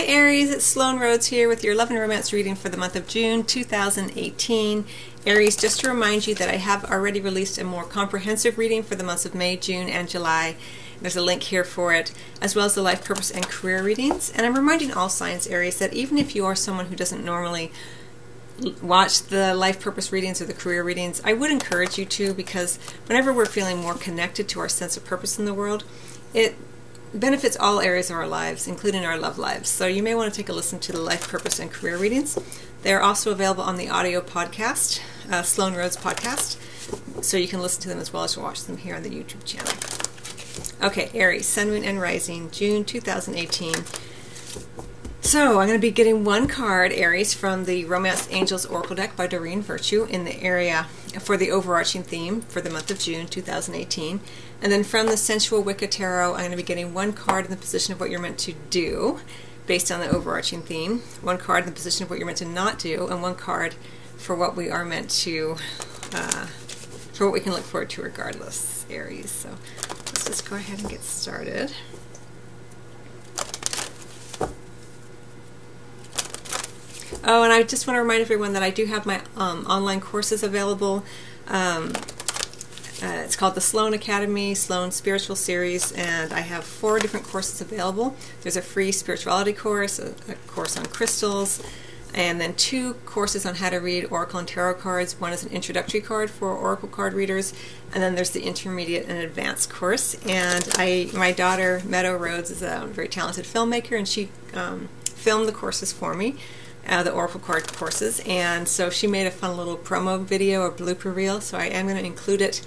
Hi Aries, it's Sloan Rhodes here with your Love and Romance reading for the month of June 2018. Aries, just to remind you that I have already released a more comprehensive reading for the months of May, June, and July. There's a link here for it, as well as the life purpose and career readings. And I'm reminding all signs, Aries, that even if you are someone who doesn't normally watch the life purpose readings or the career readings, I would encourage you to, because whenever we're feeling more connected to our sense of purpose in the world, it benefits all areas of our lives, including our love lives. So you may want to take a listen to the life purpose and career readings. They're also available on the audio podcast, Sloan Rhodes podcast, so you can listen to them as well as watch them here on the YouTube channel. Okay, Aries, Sun, Moon, and Rising, June 2018. So I'm going to be getting one card, Aries, from the Romance Angels Oracle deck by Doreen Virtue in the area for the overarching theme for the month of June 2018. And then from the Sensual Wicca Tarot, I'm going to be getting one card in the position of what you're meant to do based on the overarching theme, one card in the position of what you're meant to not do, and one card for what we are meant to, for what we can look forward to regardless, Aries. So let's just go ahead and get started. Oh, and I just want to remind everyone that I do have my online courses available. It's called the Sloan Academy, Sloan Spiritual Series, and I have 4 different courses available. There's a free spirituality course, a course on crystals, and then 2 courses on how to read Oracle and Tarot cards. One is an introductory card for Oracle card readers, and then there's the intermediate and advanced course. And my daughter, Meadow Rhodes, is a very talented filmmaker, and she filmed the courses for me. The Oracle card courses, and so she made a fun little promo video or blooper reel, so I am going to include it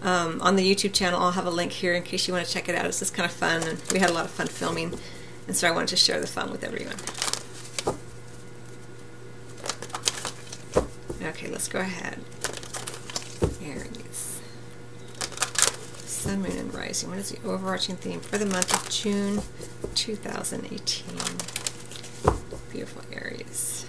on the YouTube channel. I'll have a link here in case you want to check it out. It's just kind of fun, and we had a lot of fun filming, and so I wanted to share the fun with everyone. Okay, let's go ahead. Aries, Sun, Moon, and Rising. What is the overarching theme for the month of June 2018? Beautiful Aries.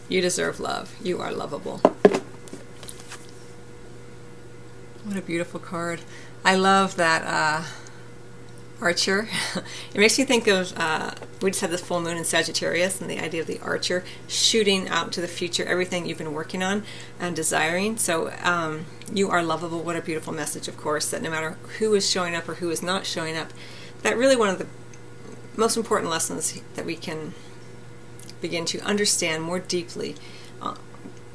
You deserve love. You are lovable. What a beautiful card. I love that Archer. It makes me think of, we just had the full moon in Sagittarius, and the idea of the archer shooting out to the future, everything you've been working on and desiring. So you are lovable. What a beautiful message, of course, that no matter who is showing up or who is not showing up, that really one of the most important lessons that we can begin to understand more deeply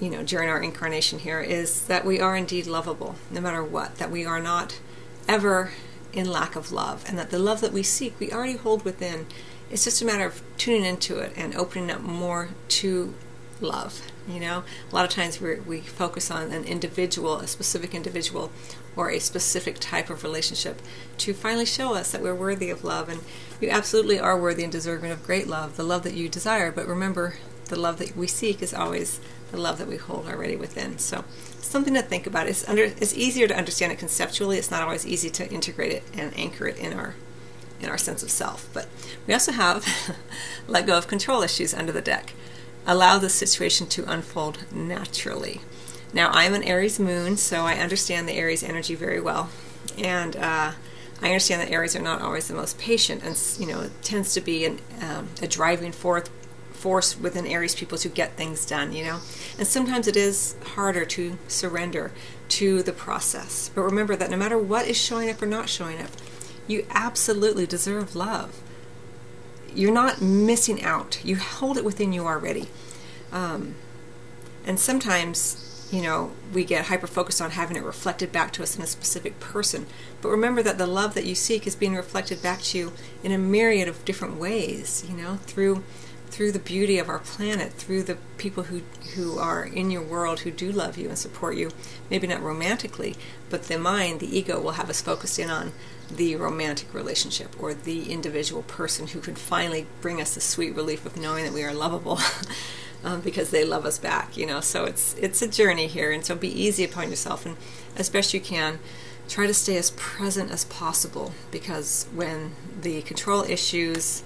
during our incarnation here is that we are indeed lovable, no matter what, that we are not ever in lack of love, and that the love that we seek we already hold within. It's just a matter of tuning into it and opening up more to love. A lot of times we focus on an individual, a specific individual, or a specific type of relationship to finally show us that we're worthy of love, and you absolutely are worthy and deserving of great love, the love that you desire. But remember, the love that we seek is always the love that we hold already within. So something to think about. It's easier to understand it conceptually. It's not always easy to integrate it and anchor it in our sense of self. But we also have let go of control issues under the deck. Allow the situation to unfold naturally. Now, I'm an Aries moon, so I understand the Aries energy very well, and I understand that Aries are not always the most patient, and it tends to be a driving force within Aries people to get things done, and sometimes it is harder to surrender to the process. But remember that no matter what is showing up or not showing up, you absolutely deserve love. You're not missing out. You hold it within you already. And sometimes, we get hyper-focused on having it reflected back to us in a specific person. But remember that the love that you seek is being reflected back to you in a myriad of different ways, through the beauty of our planet, through the people who are in your world who do love you and support you, maybe not romantically, but the mind, the ego, will have us focused in on the romantic relationship or the individual person who can finally bring us the sweet relief of knowing that we are lovable because they love us back, So it's a journey here, and so be easy upon yourself, and as best you can, try to stay as present as possible, because when the control issues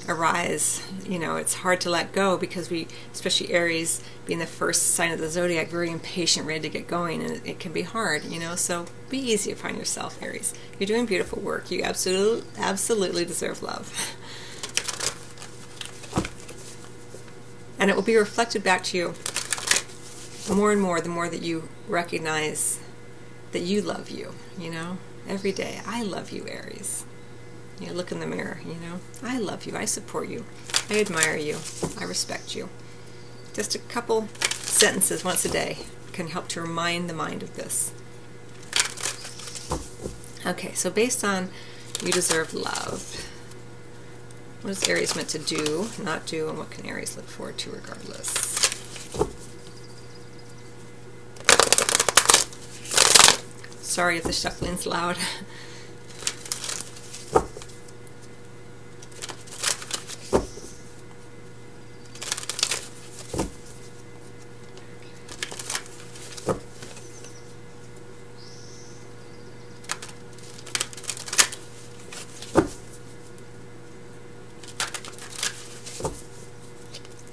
arise, it's hard to let go because we, especially Aries being the first sign of the zodiac, very impatient, ready to get going, and it can be hard, so be easy upon yourself, Aries. You're doing beautiful work. You absolutely deserve love. And it will be reflected back to you more and more the more that you recognize that you love you, every day. I love you, Aries. Look in the mirror, I love you, I support you, I admire you, I respect you. Just a couple sentences once a day can help to remind the mind of this. Okay, so based on you deserve love, what is Aries meant to do, not do, and what can Aries look forward to regardless? Sorry if the shuffling's loud.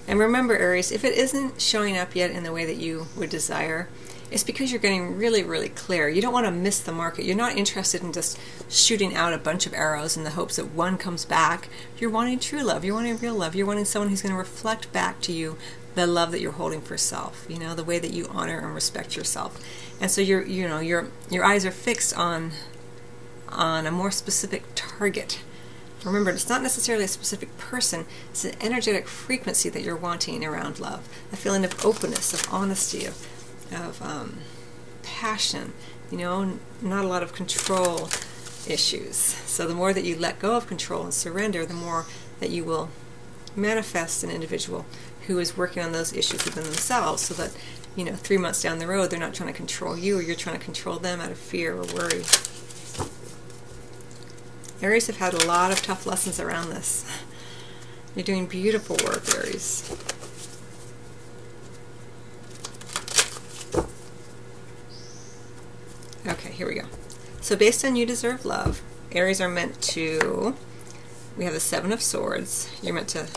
And remember, Aries, if it isn't showing up yet in the way that you would desire, it's because you're getting really, really clear. You don't want to miss the market. You're not interested in just shooting out a bunch of arrows in the hopes that one comes back. You're wanting true love. You're wanting real love. You're wanting someone who's going to reflect back to you the love that you're holding for self, the way that you honor and respect yourself. And so your eyes are fixed on a more specific target. Remember, it's not necessarily a specific person, it's an energetic frequency that you're wanting around love. A feeling of openness, of honesty, of passion, not a lot of control issues. So the more that you let go of control and surrender, the more that you will manifest an individual who is working on those issues within themselves, so that 3 months down the road they're not trying to control you, or you're trying to control them out of fear or worry. Aries have had a lot of tough lessons around this. You're doing beautiful work, Aries. Okay, here we go. So based on you deserve love, Aries are meant to, we have the Seven of Swords. You're meant to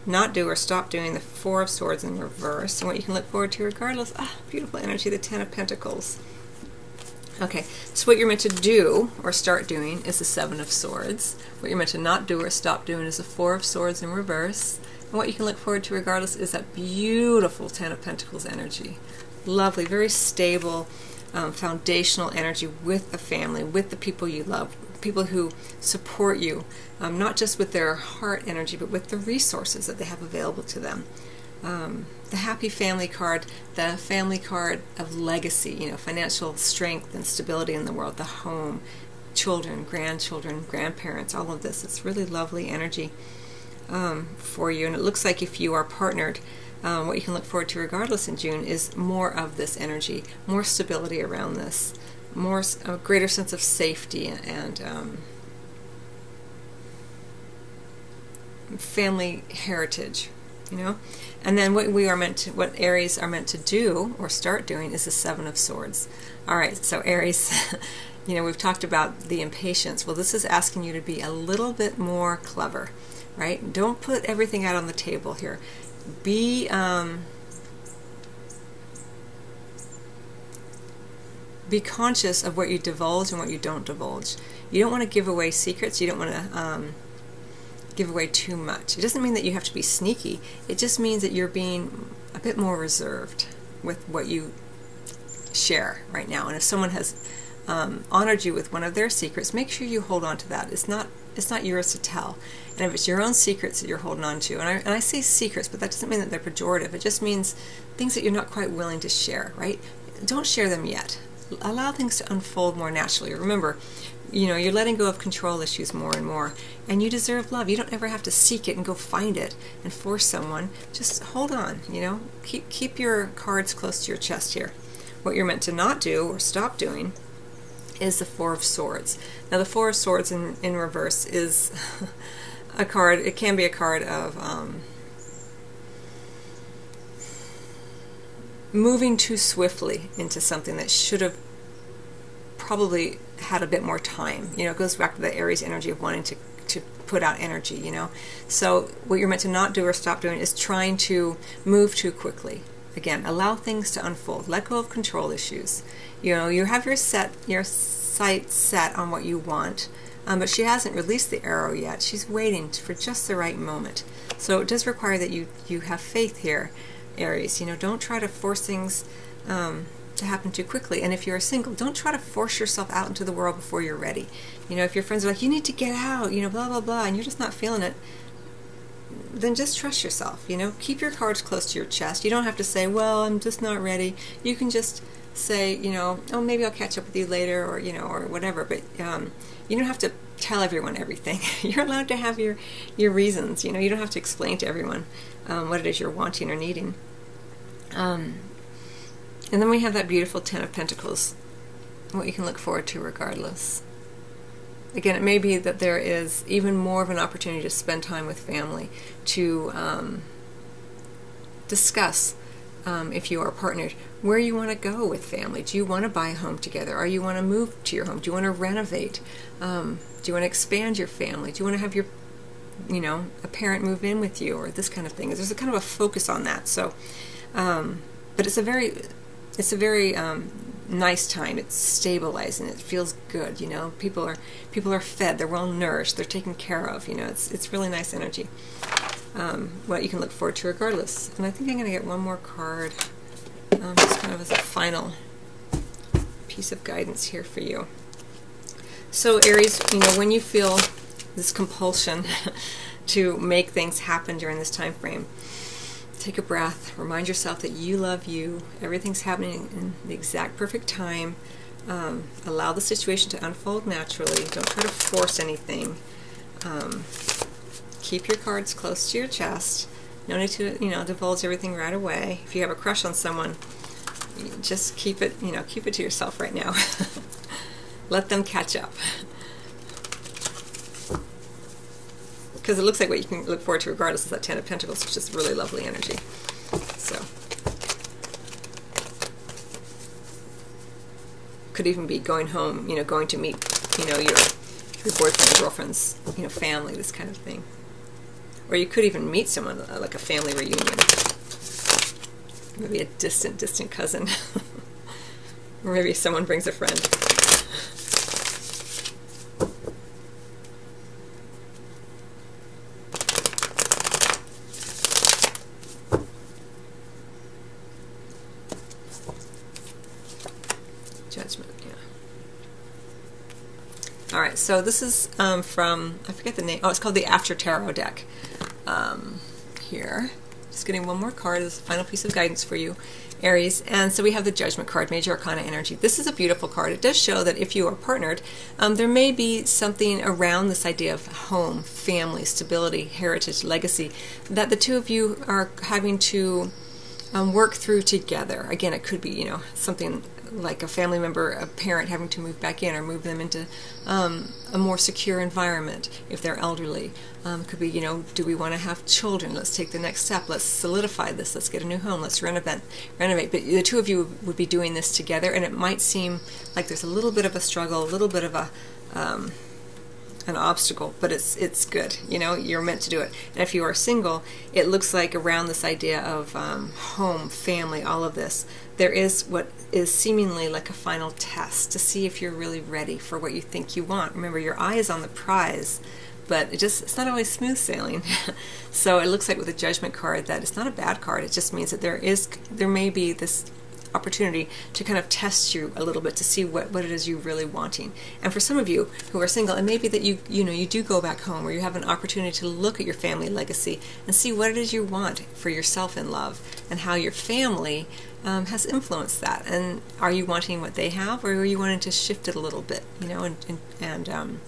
not do or stop doing the Four of Swords in reverse. And what you can look forward to regardless, beautiful energy, the Ten of Pentacles. Okay, so what you're meant to do or start doing is the Seven of Swords. What you're meant to not do or stop doing is the Four of Swords in reverse. And what you can look forward to regardless is that beautiful Ten of Pentacles energy. Lovely, very stable, foundational energy with the family, with the people you love, people who support you, not just with their heart energy, but with the resources that they have available to them. The happy family card, the family card of legacy, financial strength and stability in the world, the home, children, grandchildren, grandparents, all of this. It's really lovely energy for you. And it looks like if you are partnered, what you can look forward to regardless in June is more of this energy, more stability around this, a greater sense of safety and family heritage. And then what Aries are meant to do or start doing is the Seven of Swords. All right, so Aries, we've talked about the impatience. Well, this is asking you to be a little bit more clever, right? Don't put everything out on the table here. Be conscious of what you divulge and what you don't divulge. You don't want to give away secrets. You don't want to give away too much. It doesn't mean that you have to be sneaky. It just means that you're being a bit more reserved with what you share right now. And if someone has honored you with one of their secrets, make sure you hold on to that. It's not yours to tell. And if it's your own secrets that you're holding on to, and I say secrets, but that doesn't mean that they're pejorative. It just means things that you're not quite willing to share, right? Don't share them yet. Allow things to unfold more naturally. Remember, you're letting go of control issues more and more, and you deserve love. You don't ever have to seek it and go find it and force someone. Just hold on, keep your cards close to your chest here. What you're meant to not do or stop doing is the Four of Swords. Now, the Four of Swords in reverse is a card. It can be a card of moving too swiftly into something that should have probably had a bit more time. It goes back to the Aries energy of wanting to put out energy, you know. So what you're meant to not do or stop doing is trying to move too quickly. Again, allow things to unfold. Let go of control issues. You know, you have your sights set on what you want, but she hasn't released the arrow yet. She's waiting for just the right moment. So it does require that you have faith here, Aries. You know, don't try to force things to happen too quickly. And if you're single, don't try to force yourself out into the world before you're ready. You know, if your friends are like, you need to get out, you know, blah, blah, blah, and you're just not feeling it, then just trust yourself, you know. Keep your cards close to your chest. You don't have to say, well, I'm just not ready. You can just say, you know, oh, maybe I'll catch up with you later, or, you know, or whatever. But you don't have to tell everyone everything. You're allowed to have your reasons, you know. You don't have to explain to everyone what it is you're wanting or needing. And then we have that beautiful Ten of Pentacles, what you can look forward to regardless. Again, it may be that there is even more of an opportunity to spend time with family, to discuss, if you are partnered, where you want to go with family. Do you want to buy a home together? Or you want to move to your home? Do you want to renovate? Do you want to expand your family? Do you want to have your, you know, a parent move in with you, or this kind of thing? There's a kind of a focus on that. So, but it's a very nice time. It's stabilizing. It feels good. You know, people are fed. They're well nourished. They're taken care of. You know, it's really nice energy. What you can look forward to regardless. And I think I'm going to get one more card, just kind of as a final piece of guidance here for you. So Aries, you know, when you feel this compulsion to make things happen during this time frame, take a breath. Remind yourself that you love you. Everything's happening in the exact perfect time. Allow the situation to unfold naturally. Don't try to force anything. Keep your cards close to your chest. No need to, you know, divulge everything right away. If you have a crush on someone, just keep it, you know, keep it to yourself right now. Let them catch up. Because it looks like what you can look forward to regardless is that Ten of Pentacles, which is really lovely energy. So, could even be going home, you know, going to meet, you know, your boyfriend or girlfriend's, you know, family, this kind of thing. Or you could even meet someone, like a family reunion. Maybe a distant cousin. Or maybe someone brings a friend. Judgment, yeah. All right, so this is from, I forget the name. Oh, it's called the After Tarot deck. Here, just getting one more card as a final piece of guidance for you, Aries. And so we have the Judgment card, Major Arcana energy. This is a beautiful card. It does show that if you are partnered, there may be something around this idea of home, family, stability, heritage, legacy, that the two of you are having to work through together. Again, it could be, you know, something like a family member, a parent having to move back in or move them into a more secure environment if they're elderly. It could be, you know, do we want to have children? Let's take the next step. Let's solidify this. Let's get a new home. Let's renovate. But the two of you would be doing this together, and it might seem like there's a little bit of a struggle, a little bit of a an obstacle, but it's good. You know, you're meant to do it. And if you are single, it looks like around this idea of home, family, all of this, there is what is seemingly like a final test to see if you're really ready for what you think you want. Remember, your eye is on the prize, but it's not always smooth sailing. So it looks like with the Judgment card that it's not a bad card. It just means that there may be this opportunity to kind of test you a little bit to see what it is you're really wanting. And for some of you who are single, it may be that you do go back home, or you have an opportunity to look at your family legacy and see what it is you want for yourself in love, and how your family has influenced that. And are you wanting what they have, or are you wanting to shift it a little bit, you know, and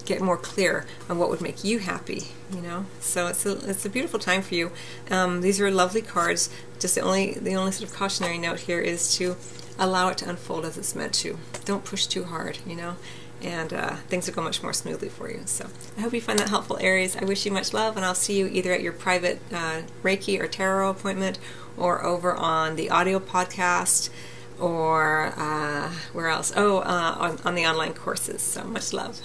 get more clear on what would make you happy, you know? So it's a beautiful time for you. These are lovely cards. Just the only sort of cautionary note here is to allow it to unfold as it's meant to. Don't push too hard, you know, and things will go much more smoothly for you. So I hope you find that helpful, Aries. I wish you much love, and I'll see you either at your private Reiki or tarot appointment, or over on the audio podcast, or where else? Oh, on the online courses. So much love.